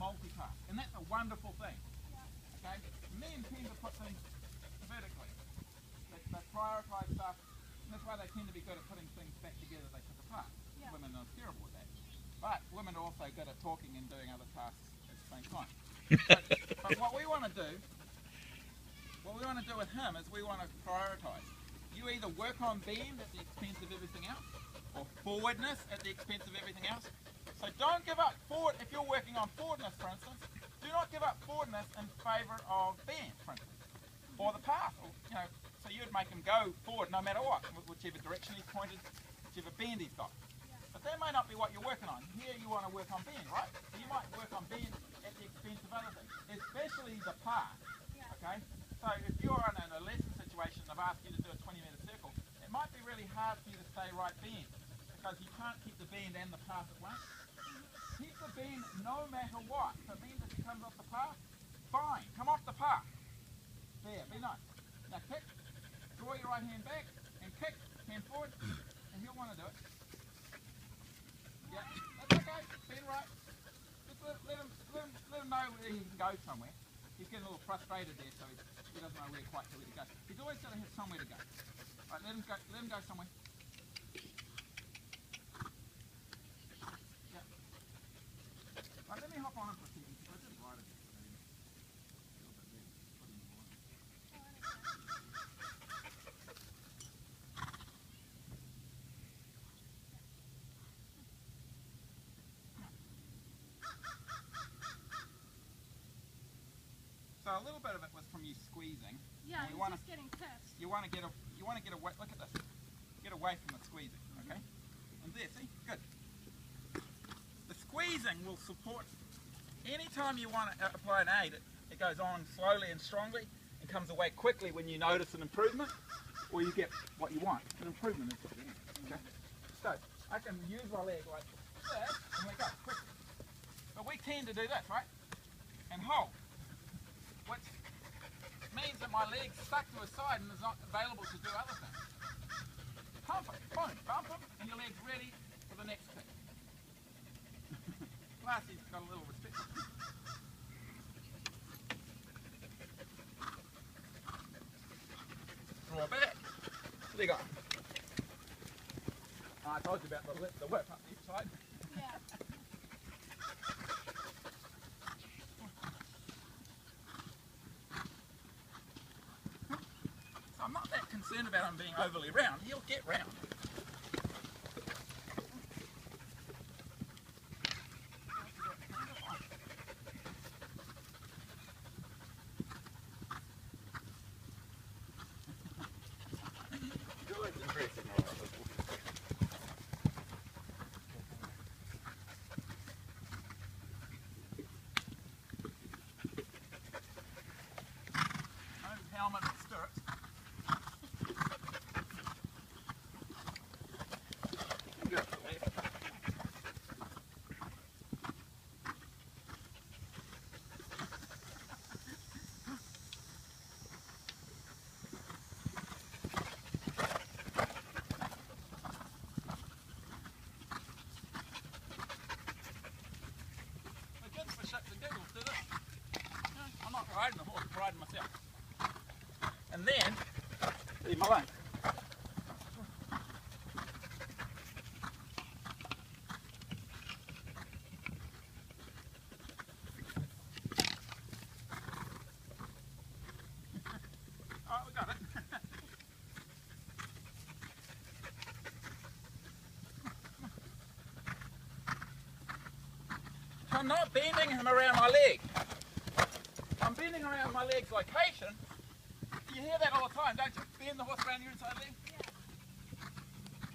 multitask, and that's a wonderful thing. Okay? Men tend to put things vertically. They prioritise stuff, and that's why they tend to be good at putting things back together they took apart. Women are terrible at that. But women are also good at talking and doing other tasks at the same time. But what we want to do with him is we want to prioritise. You either work on bend at the expense of everything else, or forwardness at the expense of everything else. So don't give up forward. If you're working on forwardness, for instance, do not give up forwardness in favour of bend, for instance, or the path. Or, so you'd make him go forward no matter what, whichever direction he's pointed, whichever bend he's got. But that may not be what you're working on. Here you want to work on bend, right? So you might work on bend at the expense of other things, especially the path. Okay? So if you're in a lesson situation and I've asked you to do a 20-metre circle, it might be really hard for you to stay right bend, because you can't keep the bend and the path at once. Keep the bend no matter what. So it means if he comes off the path, fine, come off the path. There, be nice. Now kick, draw your right hand back, and kick, hand forward, and he'll want to do it. Yeah, that's okay, bend right. Just let him know where he can go somewhere. He's getting a little frustrated there, so he doesn't know quite where to go. He's always got to have somewhere to go. Right, let him go somewhere. Yeah. Right, let me hop on him for a second, because I did write it. So a little bit of it was from you squeezing. Yeah, he's just getting pissed. You want to get away. Look at this. Get away from the squeezing. Okay. And there, see, good. The squeezing will support. Anytime you want to apply an aid, it goes on slowly and strongly, and comes away quickly when you notice an improvement, or you get what you want. An improvement is what you want. Okay. So I can use my leg like this, and let go quickly. But we tend to do this, right? And hold. Which means that my leg's stuck to his side and is not available to do other things. Pump it, boom, bump him, and your leg's ready for the next kick. Plus he's got a little respect. Draw back. Leg on. I told you about the whip up each side. Yeah. I'm not that concerned about him being overly round. He'll get round. Helmet and stirrups. I'm not riding the horse, I'm riding myself. And then, leave him alone. Alright, we got it. So I'm not bending him around my leg. I'm bending around my leg's location. You hear that all the time, don't you? Bend the horse around your inside leg. Yeah.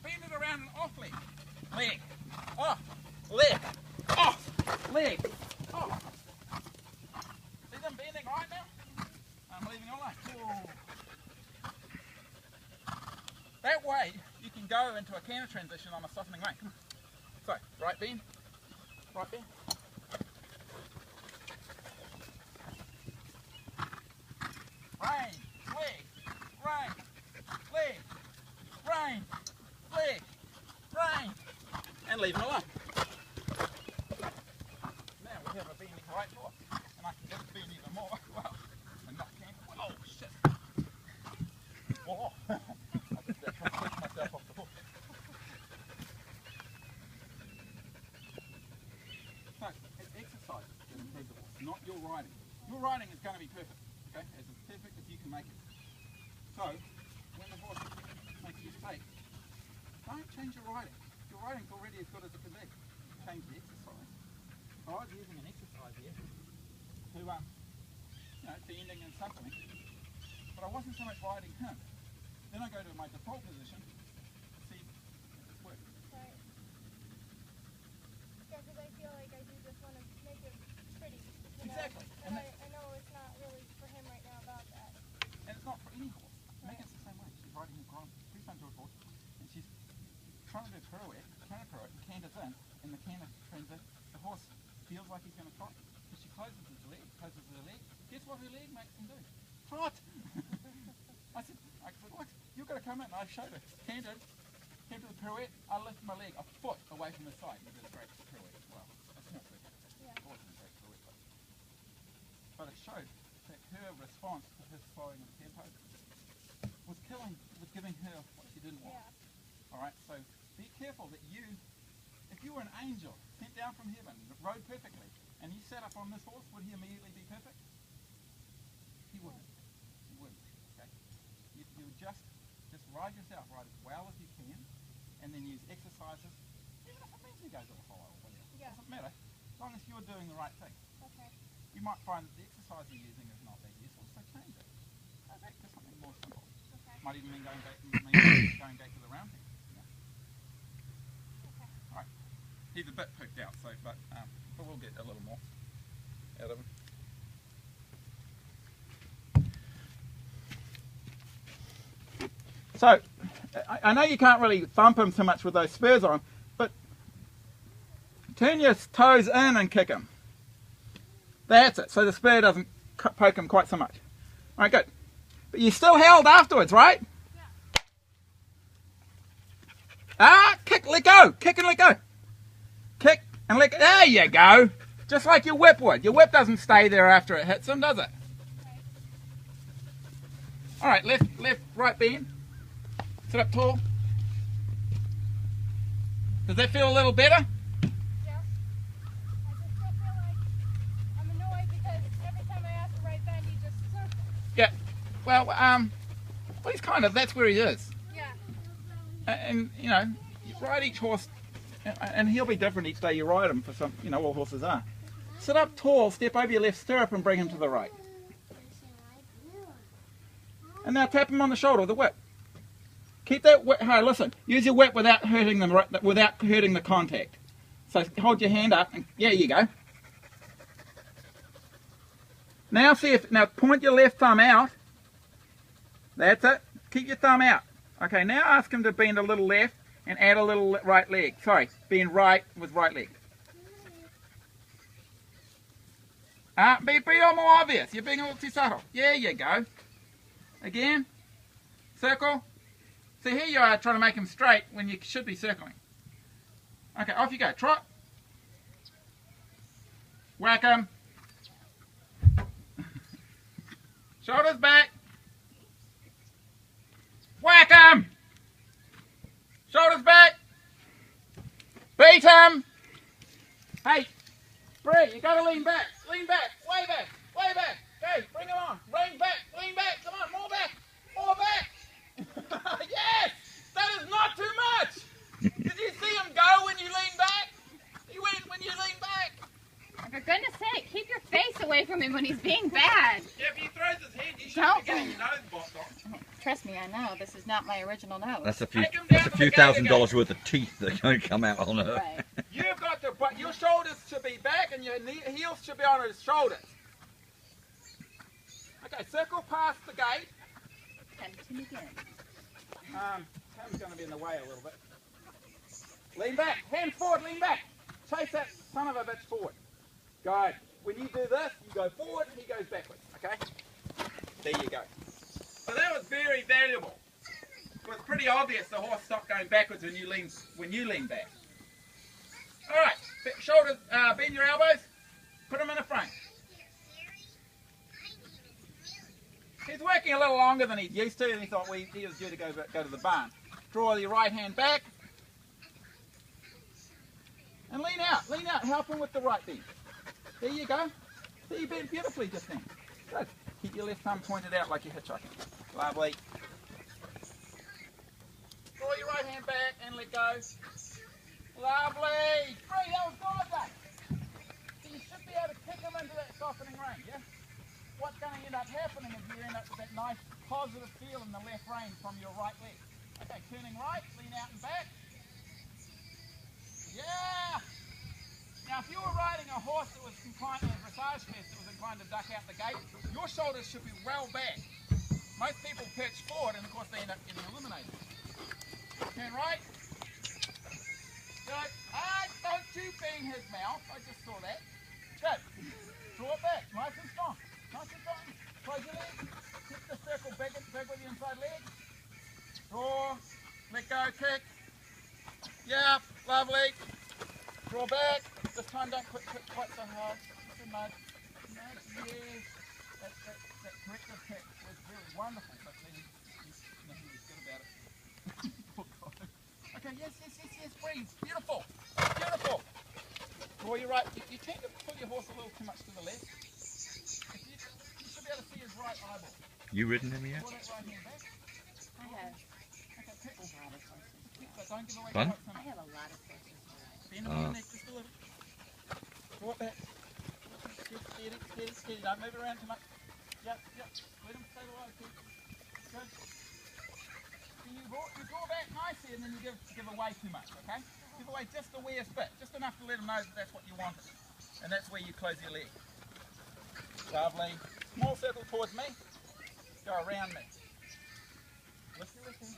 Bend it around an off leg. Leg. Off. Leg. Off. Leg. Off. See them bending right now? I'm leaving it alone. Whoa. That way you can go into a canter transition on a softening rein. Come on. So, right bend. Right bend. Rein. Leg, rein, and leave him alone. Now we have a bending right riding. Your riding is going to be perfect, okay? As perfect as you can make it. So, when the horse makes a mistake, don't change your riding. Your riding's already as good as it can be. Change the exercise. I was using an exercise here to, bending and something, but I wasn't so much riding him. Then I go to my default position, see if this works. Right. Yeah, because I feel like I do just want to make it pretty. Exactly. And I know it's not really for him right now about that. And it's not for any horse. Right. Megan's the same way. She's riding her pre-sun George horse, and she's trying to do pirouette, and canters in, and the canter turns in. The horse feels like he's going to trot, so she closes her leg. Guess what her leg makes him do? Trot! I said, what? You've got to come in. I showed her. Cantered the pirouette. I lifted my leg a foot away from the side. And did a great pirouette as well. A small pirouette. Yeah. It wasn't a great pirouette, but it showed that her response to his slowing of tempo was giving her what she didn't want. Yeah. All right, so be careful that if you were an angel sent down from heaven, that rode perfectly, and you sat up on this horse, would he immediately be perfect? He wouldn't. He wouldn't. Okay. You would just ride yourself, ride as well as you can, and then use exercises. Even if it means he goes a little hollow or whatever, Yeah. doesn't matter. As long as you're doing the right thing. Okay. You might find that the exercise you're using is not that useful, so change it. Go back to something more simple. Okay. Might even mean going back to the round thing. Okay. All right. He's a bit pooped out, so but we'll get a little more out of him. So I know you can't really thump him too much with those spurs on, but turn your toes in and kick him. That's it. So the spur doesn't poke him quite so much. All right, good. But you still held afterwards, right? Yeah. Kick, let go. Kick and let go. Kick and let go. There you go. Just like your whip would. Your whip doesn't stay there after it hits him, does it? Okay. All right, left, right bend. Sit up tall. Does that feel a little better? Yeah. I just still feel like I'm annoyed because every time I ask for right bend, he just circles. Yeah. Well, he's kind of, that's where he is. Yeah. And you know, you ride each horse, and he'll be different each day you ride him. For some, all horses are. Sit up tall, step over your left stirrup, and bring him to the right. And now tap him on the shoulder with the whip. Keep that whip. Hey, listen. Use your whip without hurting the contact. So hold your hand up, and yeah, you go. Now point your left thumb out. That's it. Keep your thumb out. Okay, now ask him to bend a little left and add a little right leg. Sorry, bend right with right leg. Be more obvious. You're being a little too subtle. Yeah, you go. Again. Circle. So here you are trying to make him straight when you should be circling. Okay, off you go. Trot. Whack him. Shoulders back. Whack him. Shoulders back. Beat him. Hey, Brie, you got to lean back. Lean back. Way back. Way back. Okay, bring him on. Lean back. Lean back. Come on, more back. More back. Yes! That is not too much! Did you see him go when you lean back? He went when you lean back. For goodness sake, keep your face away from him when he's being bad. Yeah, if he throws his head, you should Don't. be getting your nose bopped on. Trust me, I know. This is not my original nose. That's a Take 'em few down to the $1,000 worth of teeth that are going to come out on her. Right. You've got to, but your shoulders should be back and your heels should be on his shoulders. Okay, circle past the gate. Continue again. Cam's going to be in the way a little bit. Lean back, hands forward, lean back. Chase that son of a bitch forward. Good. When you do this, you go forward, he goes backwards, okay? There you go. So that was very valuable. It was pretty obvious the horse stopped going backwards when you lean back. All right, shoulders, bend your elbows, put them in the front. He's working a little longer than he's used to, and he thought he was due to go to the barn. Draw your right hand back, and lean out, help him with the right bend. There you go. See, you bent beautifully just then. Good. Keep your left thumb pointed out like you're hitchhiking. Lovely. Draw your right hand back and let go. Lovely. Brie, that was gorgeous. So you should be able to kick them into that softening rein, yeah? What's going to end up happening is you end up with that nice positive feel in the left rein from your right leg. Okay, turning right, lean out and back. Yeah! Now if you were riding a horse that was inclined to a dressage test that was inclined to duck out the gate, your shoulders should be well back. Most people perch forward and of course they end up getting eliminated. Turn right. Good. Don't you bang his mouth. I just saw that. Good. Draw it back. Nice and strong. Nice and strong. Close your legs. Keep the circle big with the inside leg. Draw. Let go. Kick. Yeah. Lovely. Draw back. This time don't quit quite so hard. Just a nudge. Nudge. Yes. That corrective kick was really wonderful. But then he was good about it. Poor guy. Okay. Yes. Brie. Beautiful. Beautiful. Draw your right. You tend to pull your horse a little too much to the left. You should be able to see his right eyeball. You ridden him yet? Draw that right hand back. I have. Okay, pick. But don't give away Fun? quite so much. I have a lot of horses to ride. Bend on your neck just a little. Draw it back. Steady. Don't move around too much. Yep. Let him stay the way. Good. So you draw back nicely and then you give away too much, okay? Give away just the weirdest bit, just enough to let them know that that's what you wanted. And that's where you close your leg. Lovely. Small circle towards me. Go around me. Lift your left hand.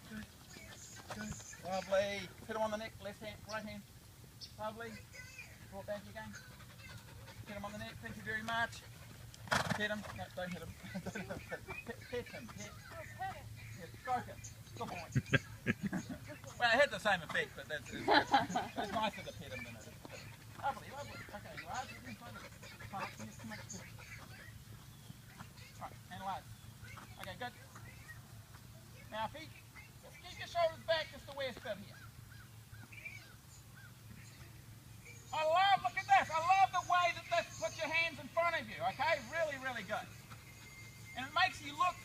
Good. Lovely. Hit him on the neck, left hand, right hand. Lovely. Draw it back again. Hit him on the neck, thank you very much. Hit him. No, don't hit him. Hit him. Stroke him. Good boy. Well, it had the same effect, but it's nicer to pet him than it is. Lovely. Okay, large inside of it. Right, and large. Okay, good. Now feet. Just keep your shoulders back just the weirdest bit here. Look at this. I love the way that this puts your hands in front of you, okay? Really, really good. And it makes you look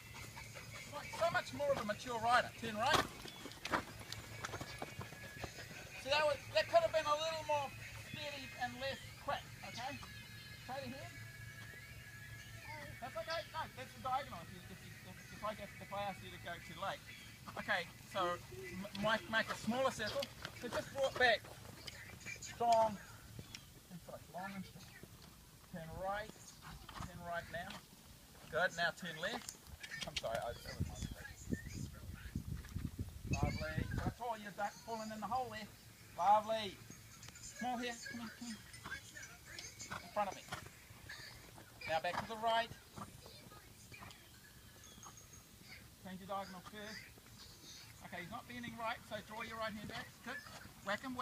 like so much more of a mature rider. Turn right. See, that could have been a little more steady and less quick, okay? Straight ahead. That's okay. No, that's the diagonal if I ask you to go too late. Okay, so make a smaller circle. So just draw it back. Strong. Long and strong. Turn right now. Good, now turn left. I'm sorry, that was my mistake. Lovely. That's all you're falling in the hole there. Lovely. Small here, come on. In front of me. Now back to the right. Change your diagonal first. Okay, he's not bending right, so draw your right hand back. Good. Whack him.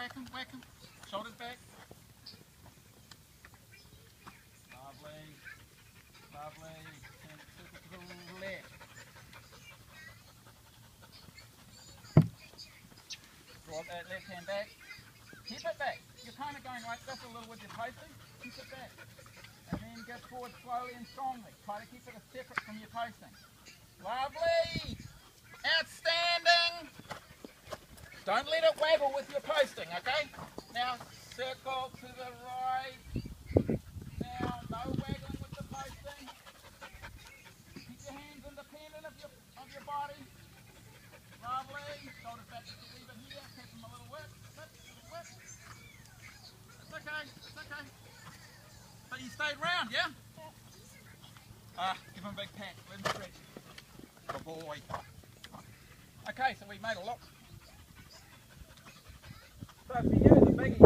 Shoulders back. Lovely. And circle to the left. Draw that left hand back. Keep it back. You're kind of going like this a little with your posting. Keep it back. And then go forward slowly and strongly. Try to keep it separate from your posting. Lovely. Outstanding. Don't let it waggle with your posting, okay? Now circle to the right. Now no waggling with the posting. Keep your hands independent of your body. Lovely. Shoulders back just a wee bit here. Catch them a little whip. It's okay. But you stayed round, yeah? Give him a big pat. Let him stretch. Good boy. Okay, so we made a lot. So for you, the biggie